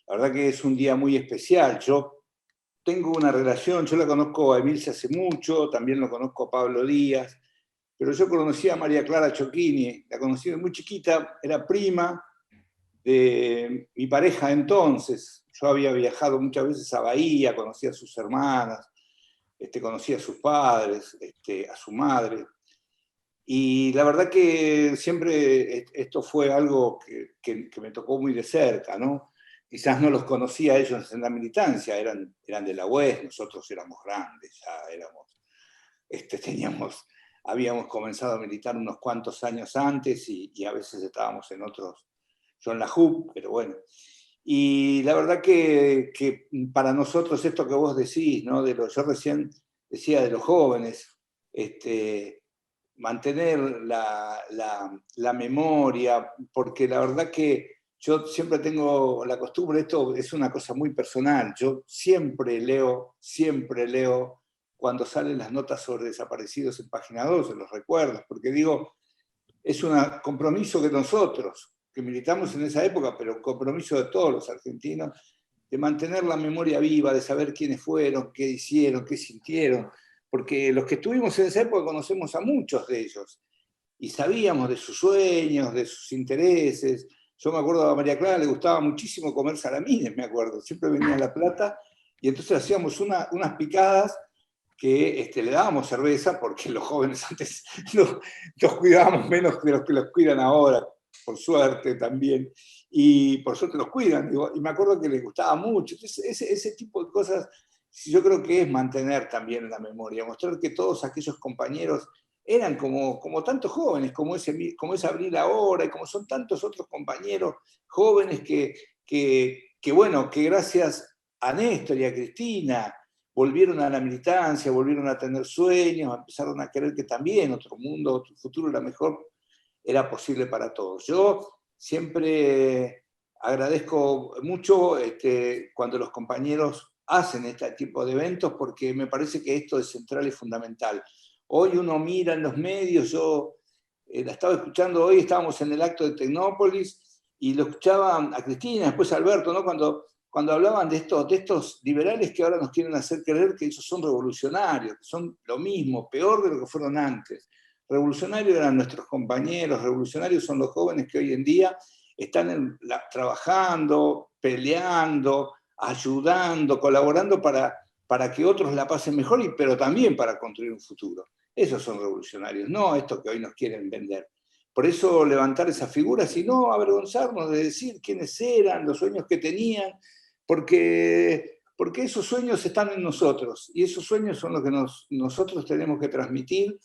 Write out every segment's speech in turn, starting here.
La verdad que es un día muy especial. Yo tengo una relación, yo la conozco a Emilce hace mucho, también lo conozco a Pablo Díaz, pero yo conocí a María Clara Chocchini, la conocí de muy chiquita, era prima de mi pareja entonces. Yo había viajado muchas veces a Bahía, conocí a sus hermanas, conocí a sus padres, a su madre. Y la verdad que siempre esto fue algo que me tocó muy de cerca, ¿no? Quizás no los conocía a ellos en la militancia, eran de la UES, nosotros éramos grandes, ya habíamos comenzado a militar unos cuantos años antes y a veces estábamos en otros, yo en la JUP, pero bueno. Y la verdad que para nosotros esto que vos decís, ¿no? Yo recién decía de los jóvenes, mantener la memoria, porque la verdad que yo siempre tengo la costumbre, esto es una cosa muy personal, yo siempre leo cuando salen las notas sobre desaparecidos en Página 2, en los recuerdos, porque digo, es un compromiso que nosotros, que militamos en esa época, pero un compromiso de todos los argentinos, de mantener la memoria viva, de saber quiénes fueron, qué hicieron, qué sintieron, porque los que estuvimos en esa época conocemos a muchos de ellos, y sabíamos de sus sueños, de sus intereses. Yo me acuerdo a María Clara le gustaba muchísimo comer salamines, me acuerdo, siempre venía a La Plata, y entonces hacíamos unas picadas que le dábamos cerveza, porque los jóvenes antes los cuidábamos menos de los que los cuidan ahora, por suerte también, y por suerte los cuidan, digo, y me acuerdo que les gustaba mucho. Entonces, ese tipo de cosas yo creo que es mantener también la memoria, mostrar que todos aquellos compañeros eran como tantos jóvenes, como es Abril ahora, y como son tantos otros compañeros jóvenes bueno, que gracias a Néstor y a Cristina volvieron a la militancia, volvieron a tener sueños, empezaron a creer que también otro mundo, otro futuro era posible para todos. Yo siempre agradezco mucho cuando los compañeros hacen este tipo de eventos, porque me parece que esto es central y fundamental. Hoy uno mira en los medios, yo la estaba escuchando hoy, estábamos en el acto de Tecnópolis, y lo escuchaban a Cristina, después a Alberto, ¿no? Cuando hablaban de estos liberales que ahora nos quieren hacer creer que ellos son revolucionarios, que son lo mismo, peor de lo que fueron antes. Revolucionarios eran nuestros compañeros, revolucionarios son los jóvenes que hoy en día están trabajando, peleando, ayudando, colaborando para que otros la pasen mejor, pero también para construir un futuro. Esos son revolucionarios, no estos que hoy nos quieren vender. Por eso levantar esas figuras y no avergonzarnos de decir quiénes eran, los sueños que tenían, porque esos sueños están en nosotros, y esos sueños son los que nosotros tenemos que transmitir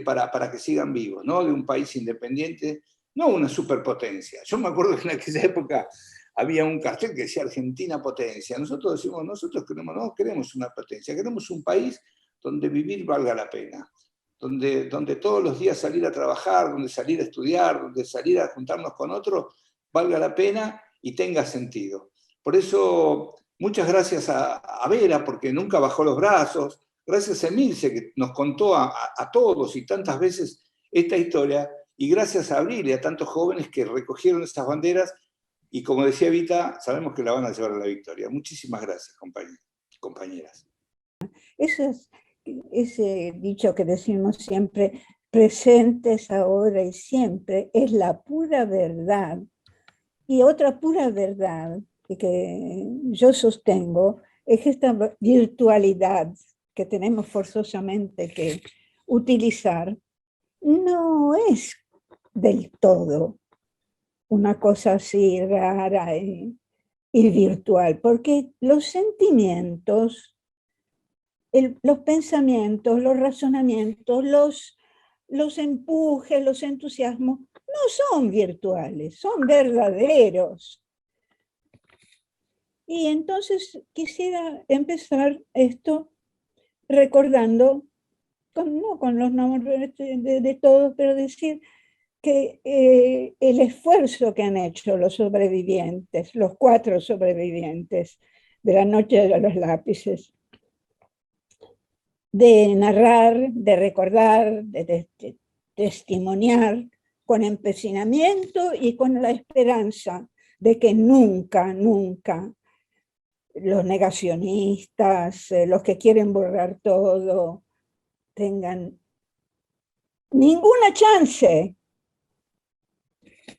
para que sigan vivos, ¿no? De un país independiente, no una superpotencia. Yo me acuerdo que en aquella época había un cartel que decía Argentina potencia. Nosotros decimos, nosotros no queremos una potencia, queremos un país donde vivir valga la pena, donde todos los días salir a trabajar, donde salir a estudiar, donde salir a juntarnos con otros, valga la pena y tenga sentido. Por eso, muchas gracias a Vera, porque nunca bajó los brazos, gracias a Emilce, que nos contó a todos y tantas veces esta historia, y gracias a Abril y a tantos jóvenes que recogieron esas banderas, y como decía Vita, sabemos que la van a llevar a la victoria. Muchísimas gracias, compañeras. Ese dicho que decimos siempre, presentes ahora y siempre, es la pura verdad. Y otra pura verdad que yo sostengo es esta virtualidad que tenemos forzosamente que utilizar, no es del todo una cosa así rara y virtual, porque los sentimientos, los pensamientos, los razonamientos, los empujes, los entusiasmos, no son virtuales, son verdaderos. Y entonces quisiera empezar esto recordando, no con los nombres de todos, pero decir que el esfuerzo que han hecho los sobrevivientes, los 4 sobrevivientes de la noche de los lápices, de narrar, de recordar, de testimoniar con empecinamiento y con la esperanza de que nunca, nunca los negacionistas, los que quieren borrar todo, tengan ninguna chance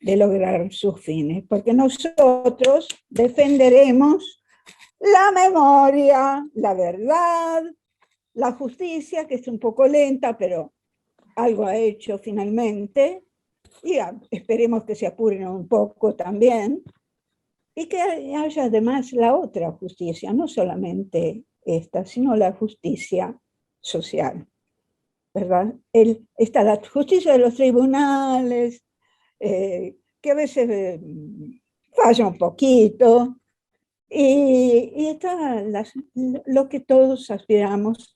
de lograr sus fines, porque nosotros defenderemos la memoria, la verdad, la justicia, que es un poco lenta, pero algo ha hecho finalmente, y esperemos que se apuren un poco también, y que haya además la otra justicia, no solamente esta, sino la justicia social, ¿verdad? Está la justicia de los tribunales, que a veces falla un poquito, y está lo que todos aspiramos,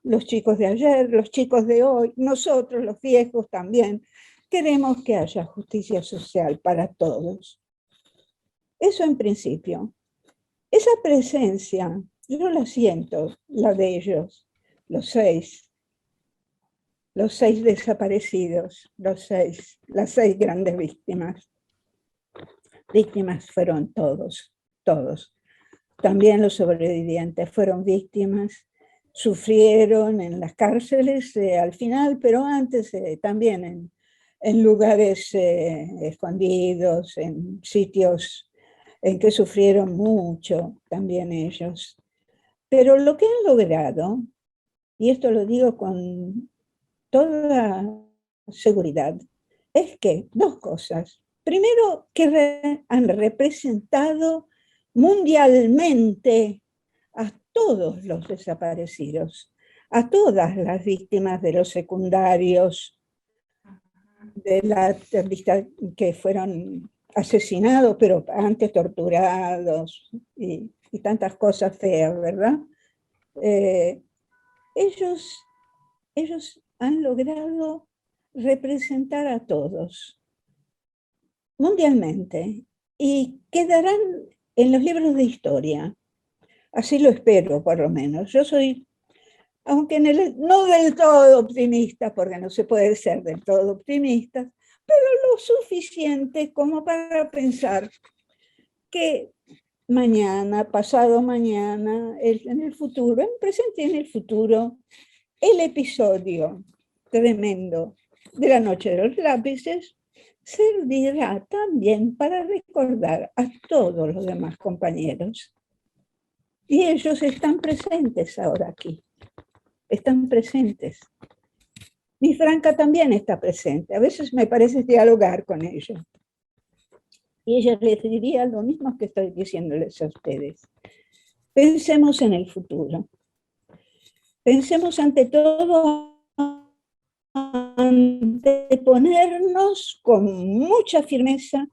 los chicos de ayer, los chicos de hoy, nosotros los viejos también, queremos que haya justicia social para todos. Eso en principio. Esa presencia, yo la siento, la de ellos, los seis desaparecidos, las seis grandes víctimas. Víctimas fueron todos. También los sobrevivientes fueron víctimas, sufrieron en las cárceles al final, pero antes también en lugares escondidos, en sitios en que sufrieron mucho también ellos. Pero lo que han logrado, y esto lo digo con toda seguridad, es que dos cosas. Primero, que han representado mundialmente a todos los desaparecidos, a todas las víctimas de los secundarios, de la que fueron asesinados, pero antes torturados y tantas cosas feas, ¿verdad? Ellos han logrado representar a todos mundialmente y quedarán en los libros de historia. Así lo espero, por lo menos. Yo soy, aunque no del todo optimista, porque no se puede ser del todo optimista, pero lo suficiente como para pensar que mañana, pasado mañana, en el futuro, en el presente y en el futuro, el episodio tremendo de la Noche de los Lápices servirá también para recordar a todos los demás compañeros. Y ellos están presentes ahora aquí, están presentes. Mi Franca también está presente, a veces me parece dialogar con ellos. Y ella les diría lo mismo que estoy diciéndoles a ustedes. Pensemos en el futuro. Pensemos ante todo anteponernos con mucha firmeza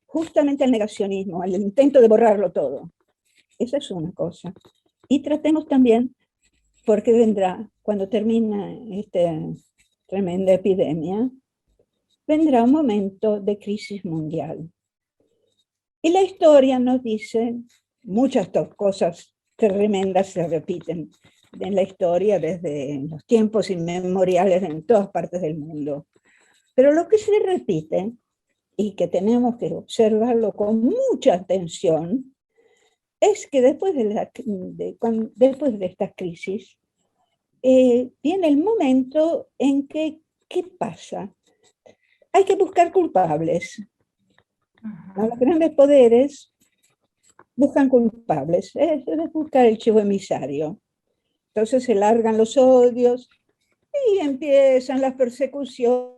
justamente al negacionismo, al intento de borrarlo todo. Esa es una cosa. Y tratemos también, porque vendrá, cuando termine esta tremenda epidemia, vendrá un momento de crisis mundial. Y la historia nos dice, muchas cosas tremendas se repiten en la historia desde los tiempos inmemoriales en todas partes del mundo. Pero lo que se repite, y que tenemos que observarlo con mucha atención, es que después de esta crisis, viene el momento en que, ¿qué pasa? Hay que buscar culpables. Los grandes poderes buscan culpables, es buscar el chivo emisario. Entonces se largan los odios y empiezan las persecuciones,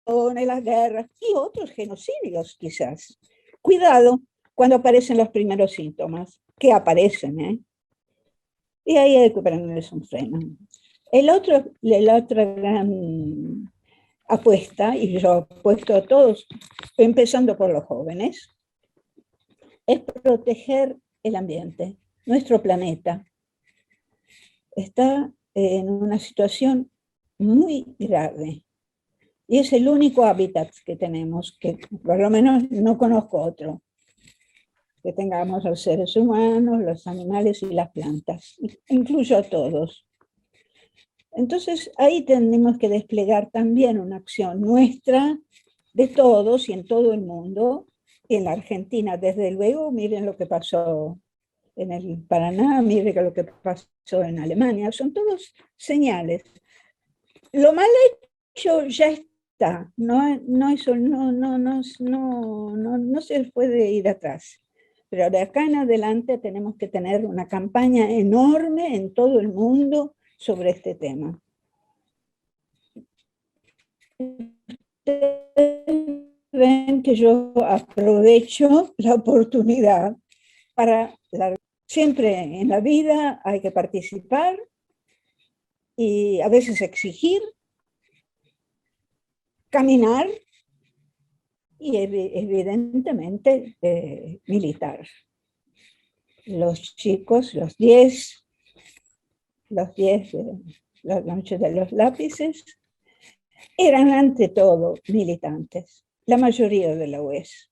las guerras y otros genocidios quizás. Cuidado cuando aparecen los primeros síntomas, que aparecen, ¿eh? Y ahí hay que ponerles un freno. La otra gran apuesta, y yo apuesto a todos, empezando por los jóvenes, es proteger el ambiente, nuestro planeta. Está en una situación muy grave y es el único hábitat que tenemos, que por lo menos no conozco otro, que tengamos los seres humanos, los animales y las plantas, incluyo a todos. Entonces ahí tenemos que desplegar también una acción nuestra, de todos y en todo el mundo, Y en la Argentina, desde luego, miren lo que pasó en el Paraná, miren lo que pasó en Alemania, son todos señales. Lo mal hecho ya está, no se puede ir atrás. Pero de acá en adelante tenemos que tener una campaña enorme en todo el mundo sobre este tema. Ven que yo aprovecho la oportunidad para siempre en la vida hay que participar y a veces exigir, caminar y evidentemente militar. Los chicos, los 10, la noche de los lápices, eran ante todo militantes, la mayoría de la UES.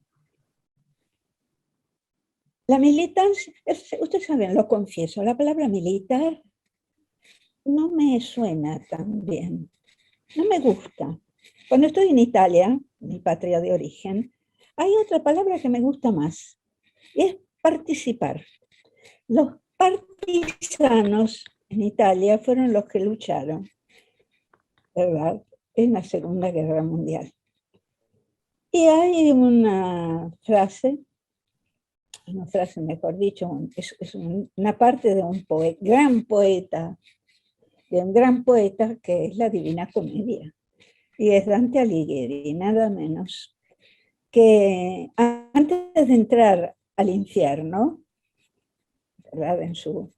La militancia, ustedes saben, lo confieso, la palabra militar no me suena tan bien, no me gusta. Cuando estoy en Italia, mi patria de origen, hay otra palabra que me gusta más, y es participar. Los partisanos en Italia fueron los que lucharon, ¿verdad?, en la Segunda Guerra Mundial. Y hay una frase mejor dicho, es una parte de un gran poeta que es la Divina Comedia. Y es Dante Alighieri, nada menos, que antes de entrar al infierno, ¿verdad?, en su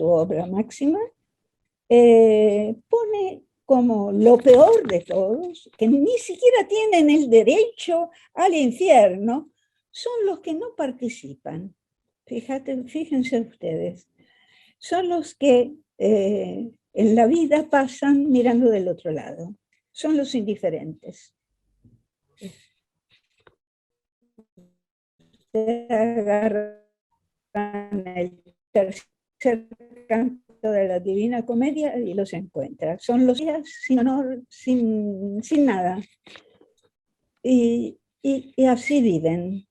obra máxima, pone como lo peor de todos, que ni siquiera tienen el derecho al infierno, son los que no participan. Fíjense ustedes, son los que en la vida pasan mirando del otro lado, son los indiferentes. Agarran el tercer canto de la Divina Comedia y los encuentra. Son los días sin honor, sin nada. Y así viven.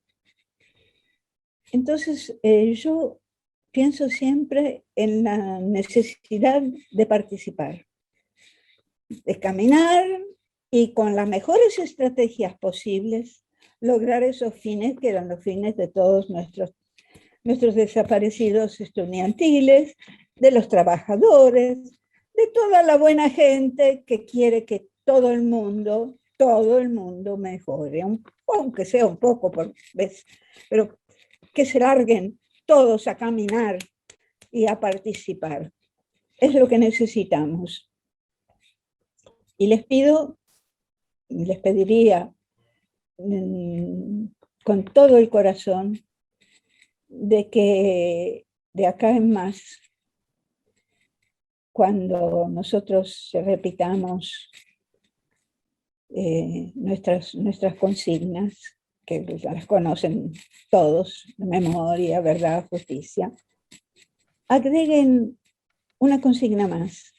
Entonces, yo pienso siempre en la necesidad de participar, de caminar y con las mejores estrategias posibles lograr esos fines que eran los fines de todos nuestros desaparecidos estudiantiles, de los trabajadores, de toda la buena gente que quiere que todo el mundo mejore, aunque sea un poco por vez, pero que se larguen todos a caminar y a participar. Es lo que necesitamos. Y les pediría con todo el corazón de que de acá en más, cuando nosotros repitamos nuestras consignas, que las conocen todos, memoria, verdad, justicia, agreguen una consigna más,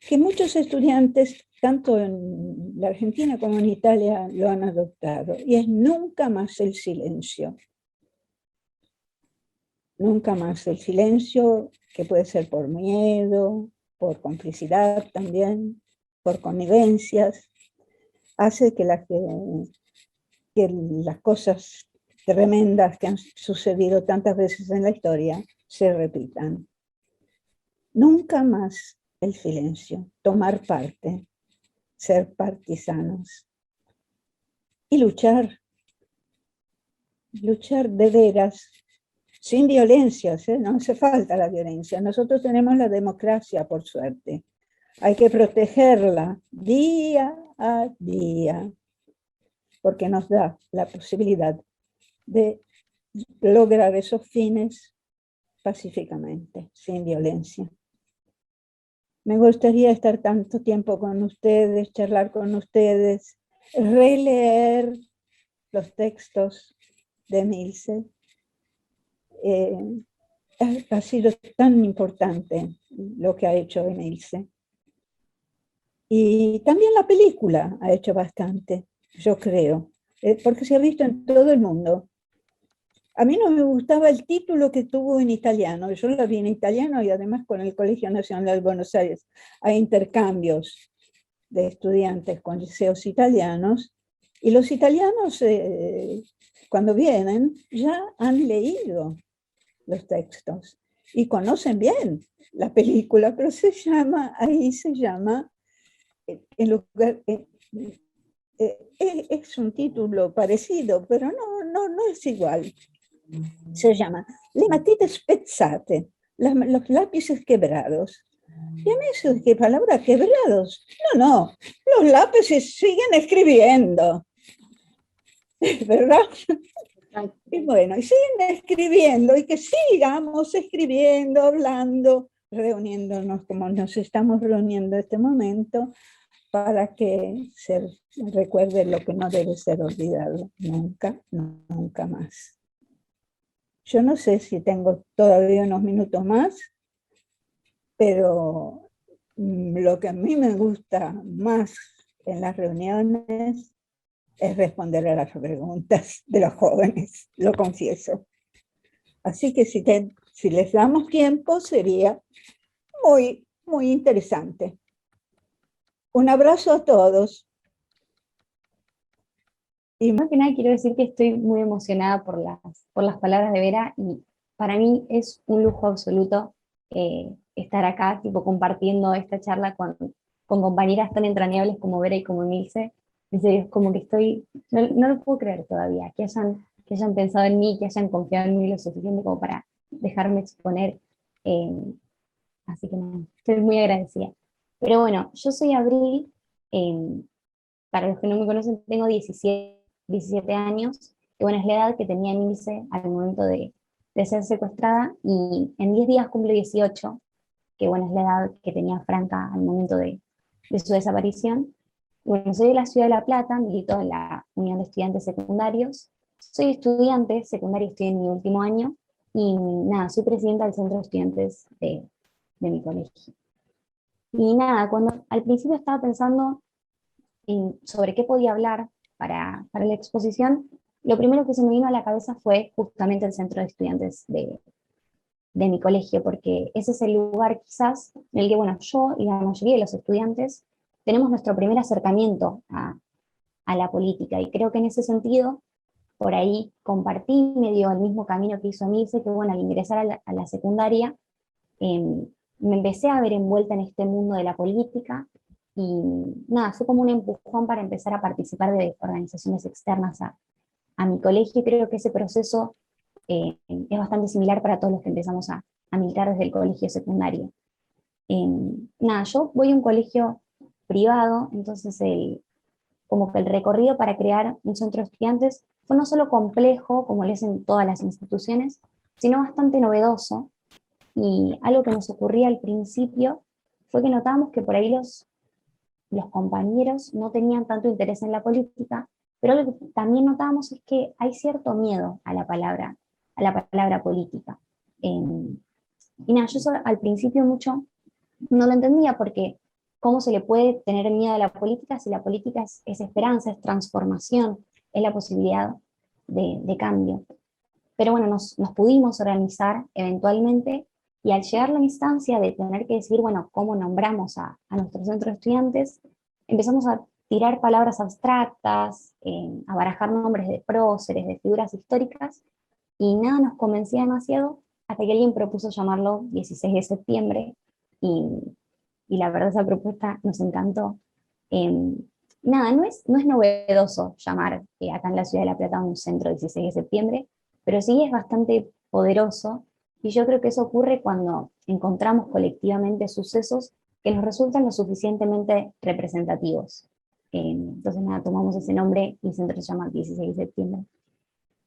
que muchos estudiantes, tanto en la Argentina como en Italia, lo han adoptado, y es nunca más el silencio. Nunca más el silencio, que puede ser por miedo, por complicidad también, por connivencias, hace que las cosas tremendas que han sucedido tantas veces en la historia se repitan. Nunca más el silencio, tomar parte, ser partisanos y luchar de veras, sin violencias, no hace falta la violencia. Nosotros tenemos la democracia, por suerte. Hay que protegerla día a día, porque nos da la posibilidad de lograr esos fines pacíficamente, sin violencia. Me gustaría estar tanto tiempo con ustedes, charlar con ustedes, releer los textos de Emilce. Ha sido tan importante lo que ha hecho Emilce. Y también la película ha hecho bastante, yo creo. porque se ha visto en todo el mundo. A mí no me gustaba el título que tuvo en italiano, yo lo vi en italiano y además con el Colegio Nacional de Buenos Aires hay intercambios de estudiantes con liceos italianos, y los italianos cuando vienen ya han leído los textos y conocen bien la película, pero ahí se llama, en lugar, es un título parecido, pero no es igual. Se llama Le matite spezzate, los lápices quebrados. Y a mí eso de qué palabra quebrados. No, los lápices siguen escribiendo, ¿verdad? Y bueno, y siguen escribiendo y que sigamos escribiendo, hablando, reuniéndonos como nos estamos reuniendo en este momento para que se recuerde lo que no debe ser olvidado nunca, nunca más. Yo no sé si tengo todavía unos minutos más, pero lo que a mí me gusta más en las reuniones es responder a las preguntas de los jóvenes, lo confieso. Así que si les damos tiempo sería muy interesante. Un abrazo a todos. Y más que nada quiero decir que estoy muy emocionada por las palabras de Vera, y para mí es un lujo absoluto estar acá, tipo, compartiendo esta charla con compañeras tan entrañables como Vera y como Emilce. En serio, es como que no lo puedo creer todavía, que hayan pensado en mí, que hayan confiado en mí lo suficiente como para dejarme exponer. Así que no, estoy muy agradecida. Pero bueno, yo soy Abril, para los que no me conocen, tengo 17 años, que bueno, es la edad que tenía Emilce al momento de ser secuestrada, y en 10 días cumplo 18, que bueno, es la edad que tenía Franca al momento de su desaparición. Bueno, soy de la ciudad de La Plata, milito en la Unión de Estudiantes Secundarios, soy estudiante secundario, estoy en mi último año, y nada, soy presidenta del centro de estudiantes de mi colegio. Y nada, cuando al principio estaba pensando sobre qué podía hablar para la exposición, lo primero que se me vino a la cabeza fue justamente el centro de estudiantes de mi colegio, porque ese es el lugar quizás en el que, bueno, yo y la mayoría de los estudiantes tenemos nuestro primer acercamiento a la política, y creo que en ese sentido, por ahí compartí medio el mismo camino que hizo Milce, que bueno, al ingresar a la secundaria, me empecé a ver envuelta en este mundo de la política, y nada, fue como un empujón para empezar a participar de organizaciones externas a mi colegio, y creo que ese proceso es bastante similar para todos los que empezamos a militar desde el colegio secundario. Nada, yo voy a un colegio privado, entonces como que el recorrido para crear un centro de estudiantes fue no solo complejo, como lo es en todas las instituciones, sino bastante novedoso. Y algo que nos ocurría al principio fue que notábamos que por ahí los compañeros no tenían tanto interés en la política, pero lo que también notábamos es que hay cierto miedo a la palabra política. Y nada, yo al principio mucho no lo entendía, porque ¿cómo se le puede tener miedo a la política si la política es esperanza, es transformación, es la posibilidad de cambio? Pero bueno, nos pudimos organizar eventualmente, y al llegar la instancia de tener que decir, bueno, cómo nombramos a nuestro centro de estudiantes, empezamos a tirar palabras abstractas, a barajar nombres de próceres, de figuras históricas, y nada nos convencía demasiado hasta que alguien propuso llamarlo 16 de septiembre, y, y la verdad esa propuesta nos encantó. Nada, no es novedoso llamar acá en la ciudad de La Plata un centro 16 de septiembre, pero sí es bastante poderoso, y yo creo que eso ocurre cuando encontramos colectivamente sucesos que nos resultan lo suficientemente representativos. Entonces nada, tomamos ese nombre y el centro se llama 16 de septiembre.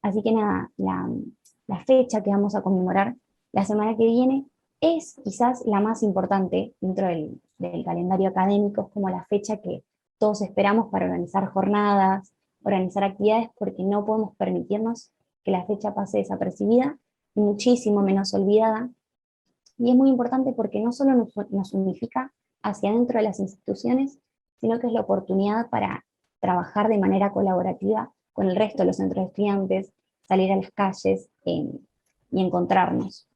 Así que nada, la fecha que vamos a conmemorar la semana que viene es quizás la más importante dentro del calendario académico, es como la fecha que todos esperamos para organizar jornadas, organizar actividades, porque no podemos permitirnos que la fecha pase desapercibida, y muchísimo menos olvidada. Y es muy importante porque no solo nos unifica hacia dentro de las instituciones, sino que es la oportunidad para trabajar de manera colaborativa con el resto de los centros de estudiantes, salir a las calles y encontrarnos.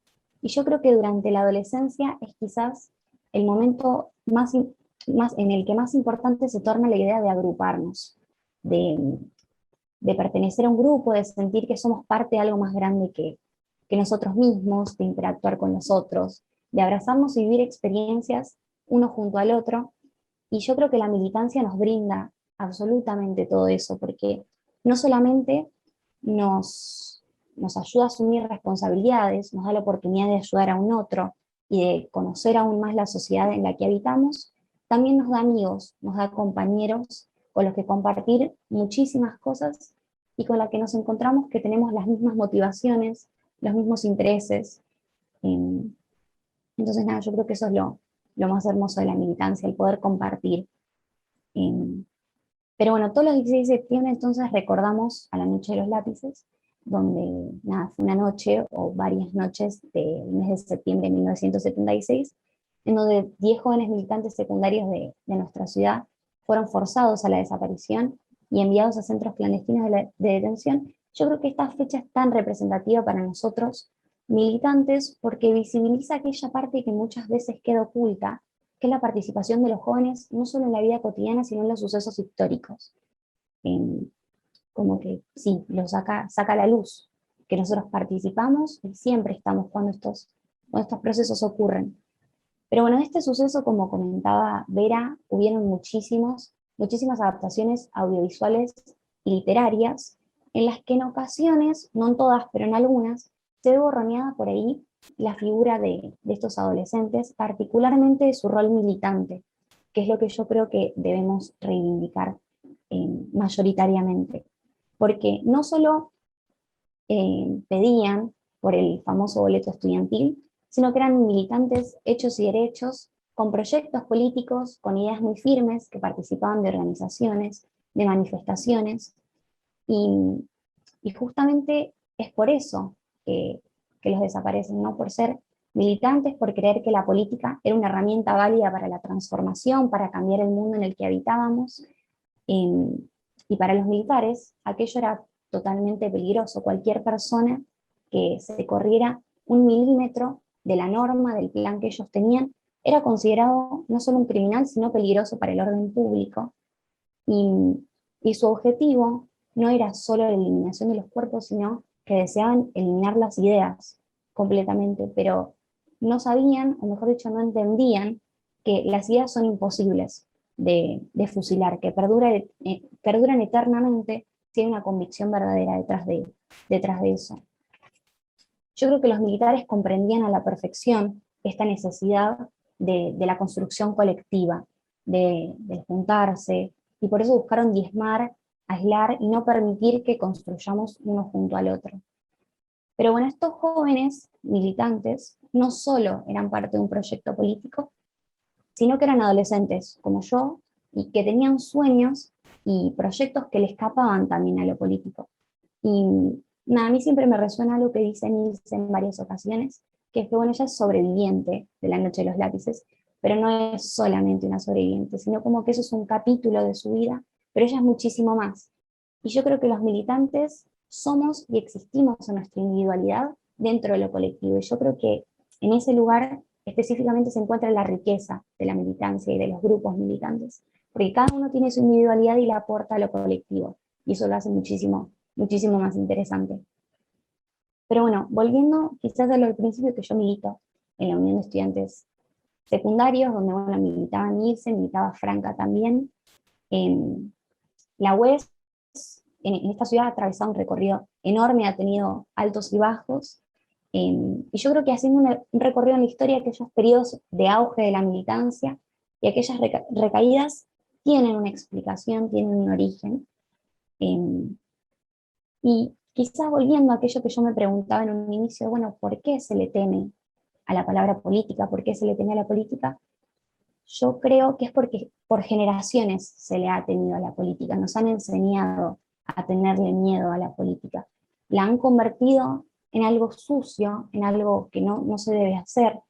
Y yo creo que durante la adolescencia es quizás el momento en el que más importante se torna la idea de agruparnos, de pertenecer a un grupo, de sentir que somos parte de algo más grande que nosotros mismos, de interactuar con los otros, de abrazarnos y vivir experiencias uno junto al otro. Y yo creo que la militancia nos brinda absolutamente todo eso, porque no solamente nos ayuda a asumir responsabilidades, nos da la oportunidad de ayudar a un otro y de conocer aún más la sociedad en la que habitamos, también nos da amigos, nos da compañeros con los que compartir muchísimas cosas y con los que nos encontramos que tenemos las mismas motivaciones, los mismos intereses. Entonces, nada, yo creo que eso es lo más hermoso de la militancia, el poder compartir. Pero bueno, todos los 16 de septiembre entonces recordamos a la Noche de los Lápices, donde nada, fue una noche o varias noches del mes de septiembre de 1976, en donde 10 jóvenes militantes secundarios de nuestra ciudad fueron forzados a la desaparición y enviados a centros clandestinos de detención. Yo creo que esta fecha es tan representativa para nosotros, militantes, porque visibiliza aquella parte que muchas veces queda oculta, que es la participación de los jóvenes, no solo en la vida cotidiana, sino en los sucesos históricos. Como que sí, lo saca a la luz, que nosotros participamos y siempre estamos cuando estos procesos ocurren. Pero bueno, este suceso, como comentaba Vera, hubieron muchísimas adaptaciones audiovisuales y literarias, en las que en ocasiones, no en todas, pero en algunas, se ve borroneada por ahí la figura de estos adolescentes, particularmente de su rol militante, que es lo que yo creo que debemos reivindicar mayoritariamente. Porque no solo pedían por el famoso boleto estudiantil, sino que eran militantes hechos y derechos, con proyectos políticos, con ideas muy firmes, que participaban de organizaciones, de manifestaciones, y justamente es por eso que los desaparecen, no por ser militantes, por creer que la política era una herramienta válida para la transformación, para cambiar el mundo en el que habitábamos, y para los militares aquello era totalmente peligroso. Cualquier persona que se corriera un milímetro de la norma, del plan que ellos tenían, era considerado no solo un criminal, sino peligroso para el orden público. Y su objetivo no era solo la eliminación de los cuerpos, sino que deseaban eliminar las ideas completamente, pero no sabían, o mejor dicho, no entendían que las ideas son imposibles de fusilar, que perduran eternamente si hay una convicción verdadera detrás de eso. Yo creo que los militares comprendían a la perfección esta necesidad de la construcción colectiva, de juntarse, y por eso buscaron diezmar, aislar y no permitir que construyamos uno junto al otro. Pero bueno, estos jóvenes militantes no solo eran parte de un proyecto político, sino que eran adolescentes como yo y que tenían sueños y proyectos que le escapaban también a lo político. Y nada, a mí siempre me resuena lo que dice Nils en varias ocasiones, que es que bueno, ella es sobreviviente de la Noche de los Lápices, pero no es solamente una sobreviviente, sino como que eso es un capítulo de su vida, pero ella es muchísimo más. Y yo creo que los militantes somos y existimos en nuestra individualidad dentro de lo colectivo, y yo creo que en ese lugar específicamente se encuentra la riqueza de la militancia y de los grupos militantes, porque cada uno tiene su individualidad y la aporta a lo colectivo, y eso lo hace muchísimo más interesante. Pero bueno, volviendo quizás a lo del principio, que yo milito en la Unión de Estudiantes Secundarios, donde bueno, militaba Nilsen, militaba Franca también. La UES en esta ciudad ha atravesado un recorrido enorme, ha tenido altos y bajos, y yo creo que haciendo un recorrido en la historia, aquellos periodos de auge de la militancia y aquellas recaídas tienen una explicación, tienen un origen. Y quizás volviendo a aquello que yo me preguntaba en un inicio, bueno, ¿por qué se le teme a la palabra política? ¿Por qué se le teme a la política? Yo creo que es porque por generaciones se le ha tenido a la política, nos han enseñado a tenerle miedo a la política. La han convertido en algo sucio, en algo que no se debe hacer,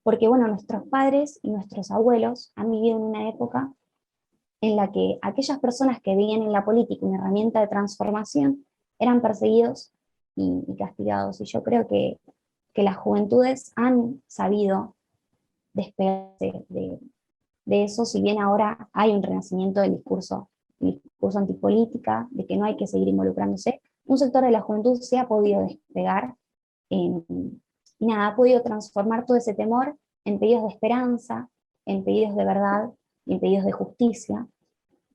porque bueno, nuestros padres y nuestros abuelos han vivido en una época en la que aquellas personas que veían en la política una herramienta de transformación eran perseguidos y castigados. Y yo creo que las juventudes han sabido despegarse de eso, si bien ahora hay un renacimiento del discurso antipolítica, de que no hay que seguir involucrándose, un sector de la juventud se ha podido despegar y nada, ha podido transformar todo ese temor en pedidos de esperanza, en pedidos de verdad y en pedidos de justicia.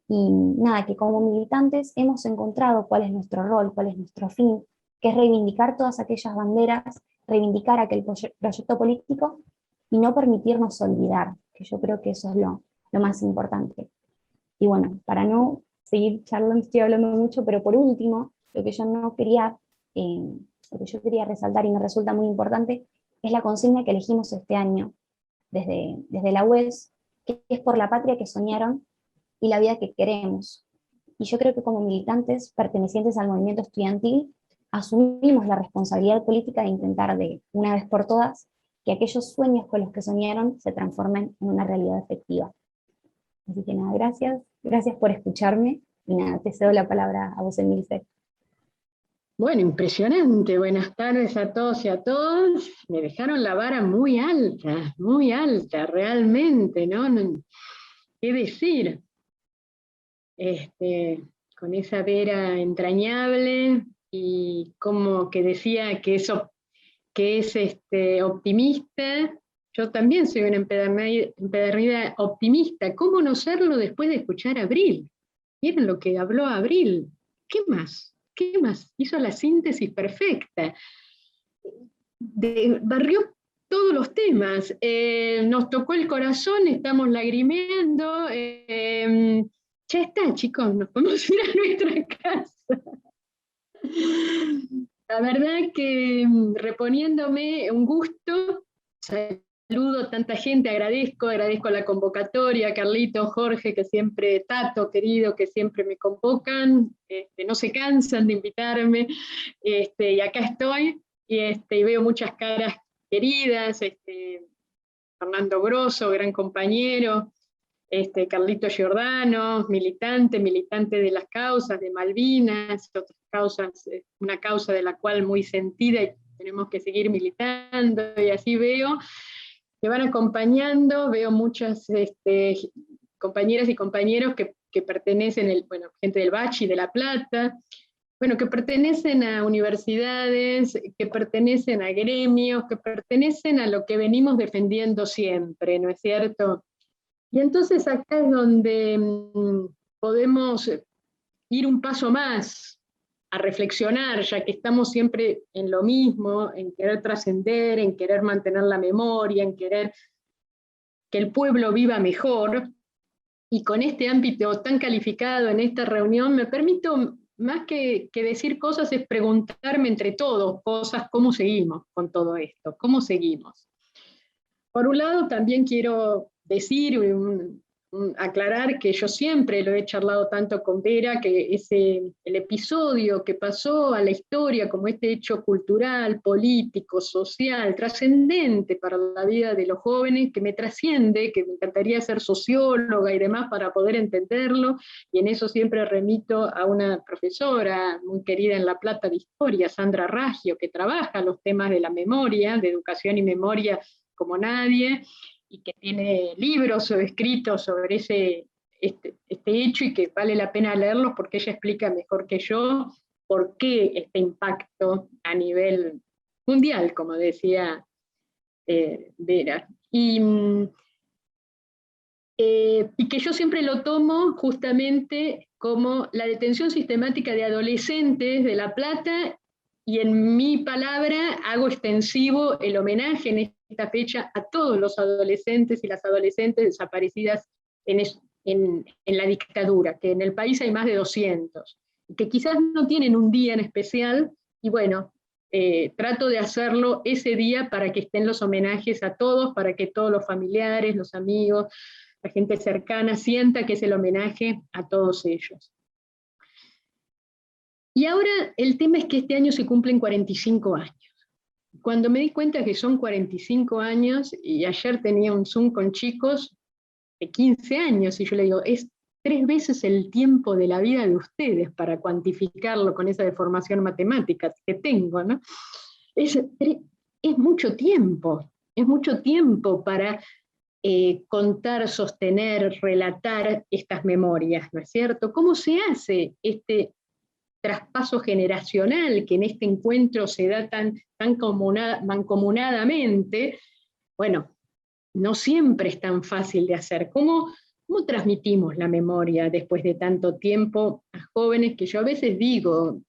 Y nada, que como militantes hemos encontrado cuál es nuestro rol, cuál es nuestro fin, que es reivindicar todas aquellas banderas, reivindicar aquel proyecto político y no permitirnos olvidar, que yo creo que eso es lo más importante. Y bueno, para no seguir charlando, estoy hablando mucho, pero por último, lo que yo quería resaltar y me resulta muy importante es la consigna que elegimos este año desde la UES, que es por la patria que soñaron y la vida que queremos. Y yo creo que como militantes pertenecientes al movimiento estudiantil, asumimos la responsabilidad política de intentar de una vez por todas que aquellos sueños con los que soñaron se transformen en una realidad efectiva. Así que nada, gracias por escucharme, y nada, te cedo la palabra a vos, Emilce. Bueno, impresionante. Buenas tardes a todos y a todas. Me dejaron la vara muy alta, realmente, ¿no? ¿Qué decir? Con esa Vera entrañable y como que decía que es optimista. Yo también soy una empedernida optimista. ¿Cómo no serlo después de escuchar a Abril? ¿Vieron lo que habló Abril? ¿Qué más? ¿Qué más? Hizo la síntesis perfecta. Barrió todos los temas. Nos tocó el corazón, estamos lagrimeando. Ya está, chicos, nos podemos ir a nuestra casa. La verdad que reponiéndome, un gusto. Saludo a tanta gente, agradezco la convocatoria, Carlito, Jorge, que siempre, Tato, querido, que siempre me convocan, no se cansan de invitarme, y acá estoy, y veo muchas caras queridas, Fernando Grosso, gran compañero, Carlito Giordano, militante de las causas, de Malvinas, otras causas, una causa de la cual muy sentida y tenemos que seguir militando, y así veo que van acompañando, veo muchas compañeras y compañeros que pertenecen, gente del Bachi, de La Plata, que pertenecen a universidades, que pertenecen a gremios, que pertenecen a lo que venimos defendiendo siempre, ¿no es cierto? Y entonces acá es donde podemos ir un paso más, a reflexionar, ya que estamos siempre en lo mismo, en querer trascender, en querer mantener la memoria, en querer que el pueblo viva mejor, y con este ámbito tan calificado en esta reunión, me permito, más que decir cosas, es preguntarme entre todos cosas, ¿cómo seguimos con todo esto? ¿Cómo seguimos? Por un lado, también quiero decir, aclarar que yo siempre lo he charlado tanto con Vera, que el episodio que pasó a la historia como este hecho cultural, político, social, trascendente para la vida de los jóvenes, que me trasciende, que me encantaría ser socióloga y demás para poder entenderlo, y en eso siempre remito a una profesora muy querida en La Plata de Historia, Sandra Raggio, que trabaja los temas de la memoria, de educación y memoria como nadie, y que tiene libros escritos sobre este hecho, y que vale la pena leerlos porque ella explica mejor que yo por qué este impacto a nivel mundial, como decía Vera. Y que yo siempre lo tomo justamente como la detención sistemática de adolescentes de La Plata, y en mi palabra hago extensivo el homenaje en esta fecha a todos los adolescentes y las adolescentes desaparecidas en la dictadura, que en el país hay más de 200, que quizás no tienen un día en especial, y bueno, trato de hacerlo ese día para que estén los homenajes a todos, para que todos los familiares, los amigos, la gente cercana sienta que es el homenaje a todos ellos. Y ahora el tema es que este año se cumplen 45 años. Cuando me di cuenta que son 45 años, y ayer tenía un Zoom con chicos de 15 años, y yo le digo, es 3 veces el tiempo de la vida de ustedes para cuantificarlo con esa deformación matemática que tengo, ¿no? Es mucho tiempo para contar, sostener, relatar estas memorias, ¿no es cierto? ¿Cómo se hace este traspaso generacional que en este encuentro se da tan mancomunadamente? Bueno, no siempre es tan fácil de hacer. ¿Cómo transmitimos la memoria después de tanto tiempo a jóvenes que yo a veces digo,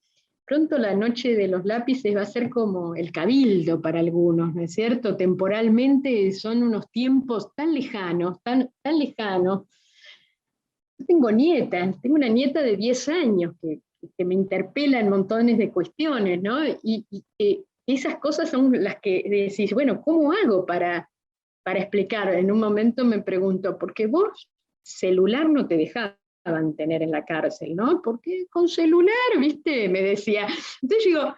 pronto la noche de los lápices va a ser como el cabildo para algunos, ¿no es cierto? Temporalmente son unos tiempos tan lejanos, tan lejanos. Yo tengo una nieta de 10 años que me interpela en montones de cuestiones, ¿no? Y esas cosas son las que decís, bueno, ¿cómo hago para explicar? En un momento me pregunto, ¿por qué vos celular no te dejaban tener en la cárcel, ¿no? Porque con celular, ¿viste? Me decía. Entonces digo,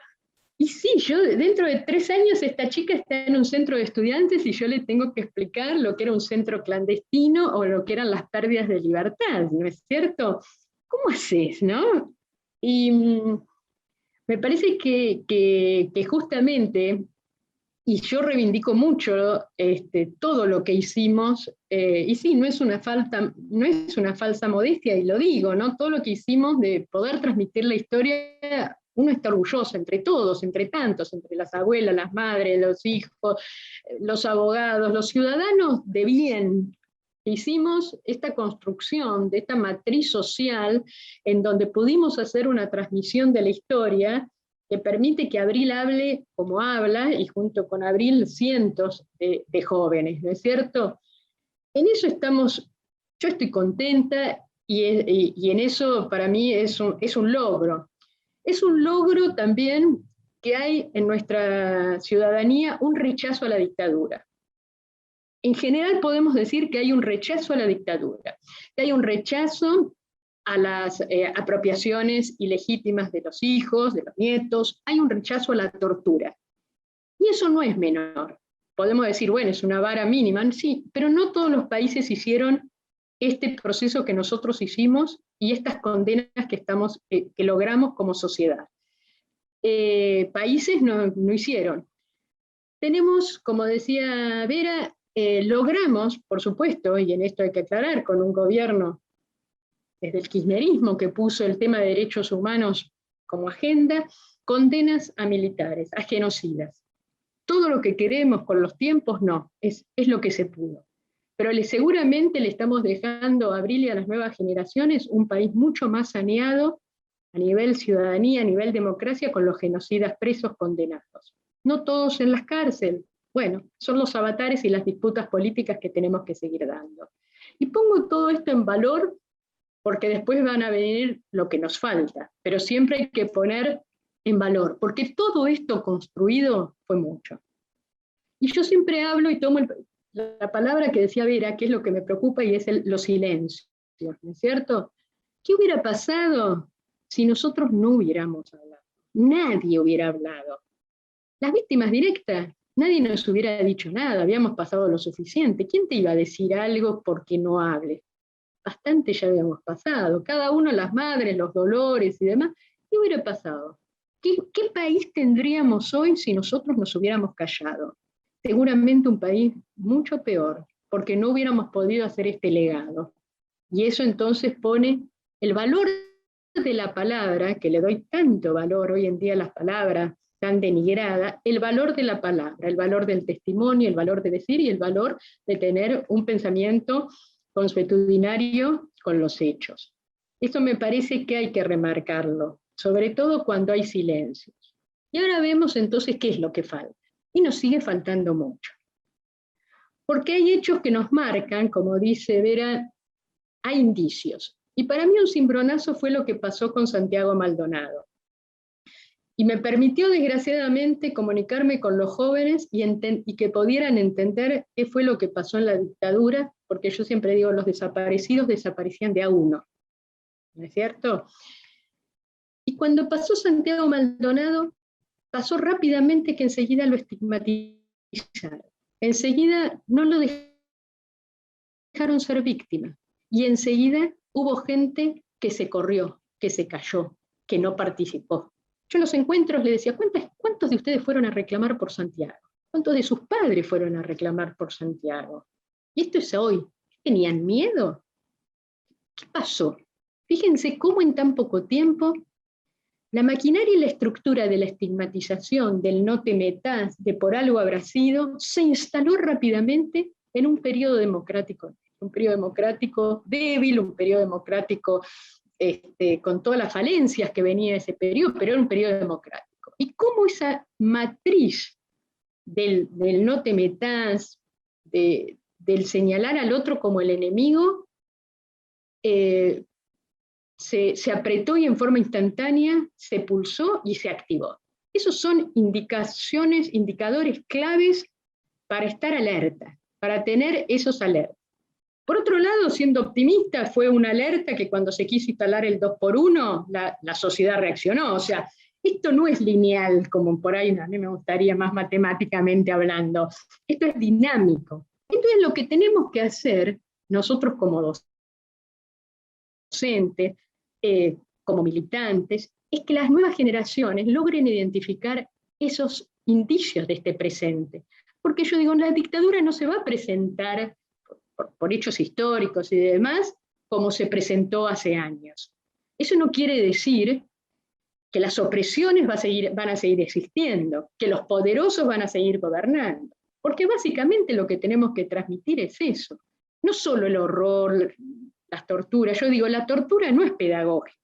y sí, yo dentro de 3 años esta chica está en un centro de estudiantes y yo le tengo que explicar lo que era un centro clandestino o lo que eran las pérdidas de libertad, ¿no es cierto? ¿Cómo haces, no? Y me parece que justamente, y yo reivindico mucho todo lo que hicimos, y sí, no es una falsa modestia, y lo digo, ¿no? Todo lo que hicimos de poder transmitir la historia, uno está orgulloso entre todos, entre tantos, entre las abuelas, las madres, los hijos, los abogados, los ciudadanos de bien. Hicimos esta construcción de esta matriz social en donde pudimos hacer una transmisión de la historia que permite que Abril hable como habla, y junto con Abril cientos de jóvenes, ¿no es cierto? En eso estamos, yo estoy contenta, y en eso para mí es un logro. Es un logro también que hay en nuestra ciudadanía un rechazo a la dictadura. En general podemos decir que hay un rechazo a la dictadura, que hay un rechazo a las apropiaciones ilegítimas de los hijos, de los nietos, hay un rechazo a la tortura. Y eso no es menor. Podemos decir, bueno, es una vara mínima, sí, pero no todos los países hicieron este proceso que nosotros hicimos y estas condenas que logramos como sociedad. Países no hicieron. Tenemos, como decía Vera, logramos, por supuesto, y en esto hay que aclarar, con un gobierno desde el kirchnerismo que puso el tema de derechos humanos como agenda, condenas a militares, a genocidas. Todo lo que queremos con los tiempos, no, es lo que se pudo. Pero seguramente le estamos dejando a Abril y a las nuevas generaciones un país mucho más saneado a nivel ciudadanía, a nivel democracia, con los genocidas presos condenados. No todos en las cárceles. Bueno, son los avatares y las disputas políticas que tenemos que seguir dando. Y pongo todo esto en valor porque después van a venir lo que nos falta, pero siempre hay que poner en valor, porque todo esto construido fue mucho. Y yo siempre hablo y tomo la palabra que decía Vera, que es lo que me preocupa, y es los silencios, ¿no es cierto? ¿Qué hubiera pasado si nosotros no hubiéramos hablado? Nadie hubiera hablado. Las víctimas directas, nadie nos hubiera dicho nada, habíamos pasado lo suficiente. ¿Quién te iba a decir algo porque no hables? Bastante ya habíamos pasado, cada uno, las madres, los dolores y demás. ¿Qué hubiera pasado? ¿Qué país tendríamos hoy si nosotros nos hubiéramos callado? Seguramente un país mucho peor, porque no hubiéramos podido hacer este legado. Y eso entonces pone el valor de la palabra, que le doy tanto valor hoy en día a las palabras tan denigradas, el valor de la palabra, el valor del testimonio, el valor de decir y el valor de tener un pensamiento consuetudinario con los hechos. Esto me parece que hay que remarcarlo, sobre todo cuando hay silencios. Y ahora vemos entonces qué es lo que falta. Y nos sigue faltando mucho. Porque hay hechos que nos marcan, como dice Vera, hay indicios. Y para mí un cimbronazo fue lo que pasó con Santiago Maldonado. Y me permitió, desgraciadamente, comunicarme con los jóvenes y que pudieran entender qué fue lo que pasó en la dictadura, porque yo siempre digo, los desaparecidos desaparecían de a uno, ¿no es cierto? Y cuando pasó Santiago Maldonado, pasó rápidamente que enseguida lo estigmatizaron. Enseguida no lo dejaron ser víctima. Y enseguida hubo gente que se corrió, que se cayó, que no participó. Yo en los encuentros le decía, ¿cuántos de ustedes fueron a reclamar por Santiago? ¿Cuántos de sus padres fueron a reclamar por Santiago? Y esto es hoy. ¿Tenían miedo? ¿Qué pasó? Fíjense cómo en tan poco tiempo la maquinaria y la estructura de la estigmatización, del no te metas, de por algo habrá sido, se instaló rápidamente en un periodo democrático débil, un periodo democrático con todas las falencias que venía de ese periodo, pero era un periodo democrático. Y cómo esa matriz del no te metas, del señalar al otro como el enemigo, se apretó y en forma instantánea se pulsó y se activó. Esos son indicadores claves para estar alerta, para tener esos alertas. Por otro lado, siendo optimista, fue una alerta que cuando se quiso instalar el 2x1, la sociedad reaccionó. O sea, esto no es lineal, como por ahí a mí me gustaría más matemáticamente hablando. Esto es dinámico. Entonces lo que tenemos que hacer, nosotros como docentes, como militantes, es que las nuevas generaciones logren identificar esos indicios de este presente. Porque yo digo, la dictadura no se va a presentar por hechos históricos y demás, como se presentó hace años. Eso no quiere decir que las opresiones van a seguir existiendo, que los poderosos van a seguir gobernando, porque básicamente lo que tenemos que transmitir es eso, no solo el horror, las torturas. Yo digo, la tortura no es pedagógica.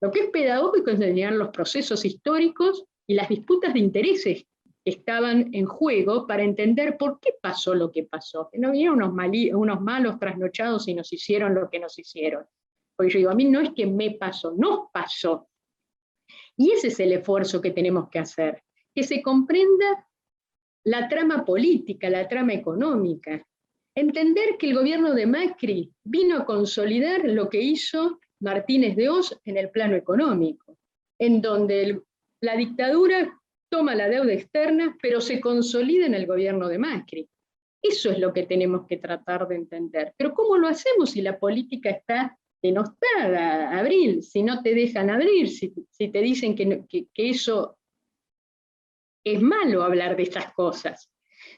Lo que es pedagógico es enseñar los procesos históricos y las disputas de intereses que estaban en juego para entender por qué pasó lo que pasó. Que no vinieron unos malos trasnochados y nos hicieron lo que nos hicieron. Porque yo digo, a mí no es que me pasó, nos pasó. Y ese es el esfuerzo que tenemos que hacer, que se comprenda la trama política, la trama económica. Entender que el gobierno de Macri vino a consolidar lo que hizo Martínez de Hoz en el plano económico, en donde la dictadura toma la deuda externa, pero se consolida en el gobierno de Macri. Eso es lo que tenemos que tratar de entender. Pero ¿cómo lo hacemos si la política está denostada, Abril? Si no te dejan abrir, si te dicen que eso es malo hablar de estas cosas.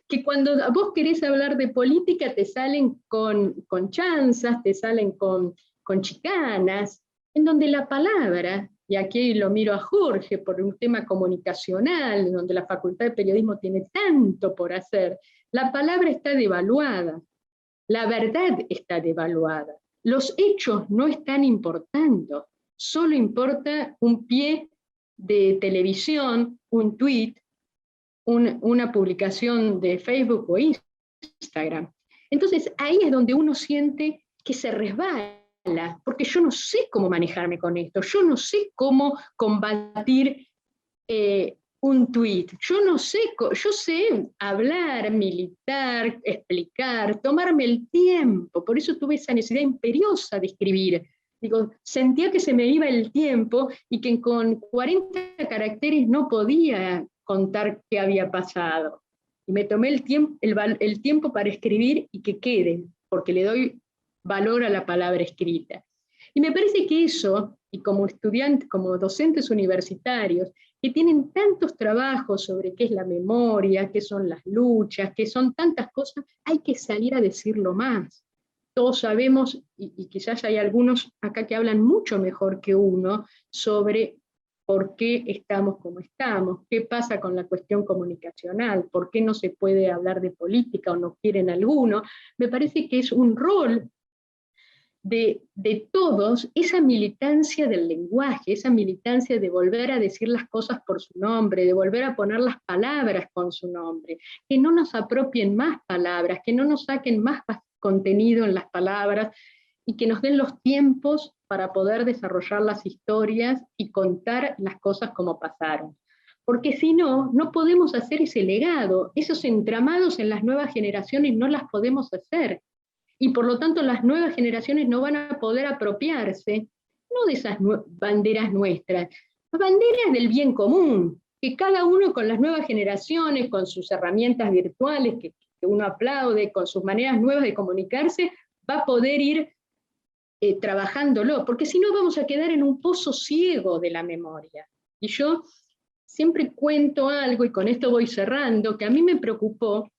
Que cuando vos querés hablar de política te salen con chanzas, te salen con chicanas, en donde la palabra, y aquí lo miro a Jorge por un tema comunicacional, donde la Facultad de Periodismo tiene tanto por hacer, la palabra está devaluada, la verdad está devaluada, los hechos no están importando, solo importa un pie de televisión, un tweet, una publicación de Facebook o Instagram. Entonces ahí es donde uno siente que se resbala, porque yo no sé cómo manejarme con esto, yo no sé cómo combatir un tuit, yo sé hablar, militar, explicar, tomarme el tiempo, por eso tuve esa necesidad imperiosa de escribir. Digo, sentía que se me iba el tiempo y que con 40 caracteres no podía contar qué había pasado. Y me tomé el tiempo para escribir y que quede, porque le doy valor a la palabra escrita. Y me parece que eso, y como estudiantes, como docentes universitarios, que tienen tantos trabajos sobre qué es la memoria, qué son las luchas, qué son tantas cosas, hay que salir a decirlo más. Todos sabemos, y quizás hay algunos acá que hablan mucho mejor que uno, sobre por qué estamos como estamos, qué pasa con la cuestión comunicacional, por qué no se puede hablar de política o no quieren alguno. Me parece que es un rol de todos, esa militancia del lenguaje, esa militancia de volver a decir las cosas por su nombre, de volver a poner las palabras con su nombre, que no nos apropien más palabras, que no nos saquen más contenido en las palabras, y que nos den los tiempos para poder desarrollar las historias y contar las cosas como pasaron. Porque si no, no podemos hacer ese legado, esos entramados en las nuevas generaciones no las podemos hacer. Y por lo tanto las nuevas generaciones no van a poder apropiarse, no de esas banderas nuestras, las banderas del bien común, que cada uno con las nuevas generaciones, con sus herramientas virtuales que uno aplaude, con sus maneras nuevas de comunicarse, va a poder ir trabajándolo, porque si no vamos a quedar en un pozo ciego de la memoria. Y yo siempre cuento algo, y con esto voy cerrando, que a mí me preocupó.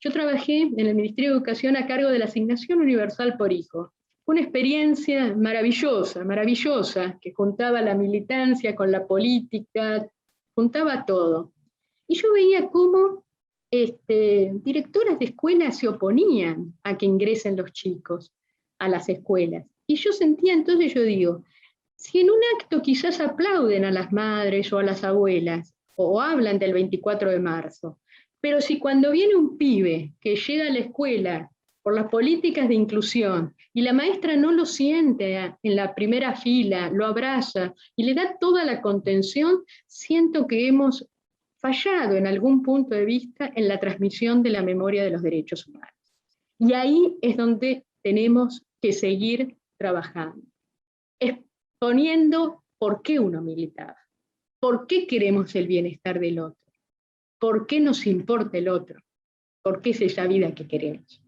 Yo trabajé en el Ministerio de Educación a cargo de la Asignación Universal por Hijo. Fue una experiencia maravillosa, maravillosa, que juntaba la militancia con la política, juntaba todo. Y yo veía cómo directoras de escuelas se oponían a que ingresen los chicos a las escuelas. Y yo sentía entonces, yo digo, si en un acto quizás aplauden a las madres o a las abuelas, o hablan del 24 de marzo, pero si cuando viene un pibe que llega a la escuela por las políticas de inclusión y la maestra no lo siente en la primera fila, lo abraza y le da toda la contención, siento que hemos fallado en algún punto de vista en la transmisión de la memoria de los derechos humanos. Y ahí es donde tenemos que seguir trabajando, exponiendo por qué uno militaba, por qué queremos el bienestar del otro, por qué nos importa el otro, por qué es esa vida que queremos.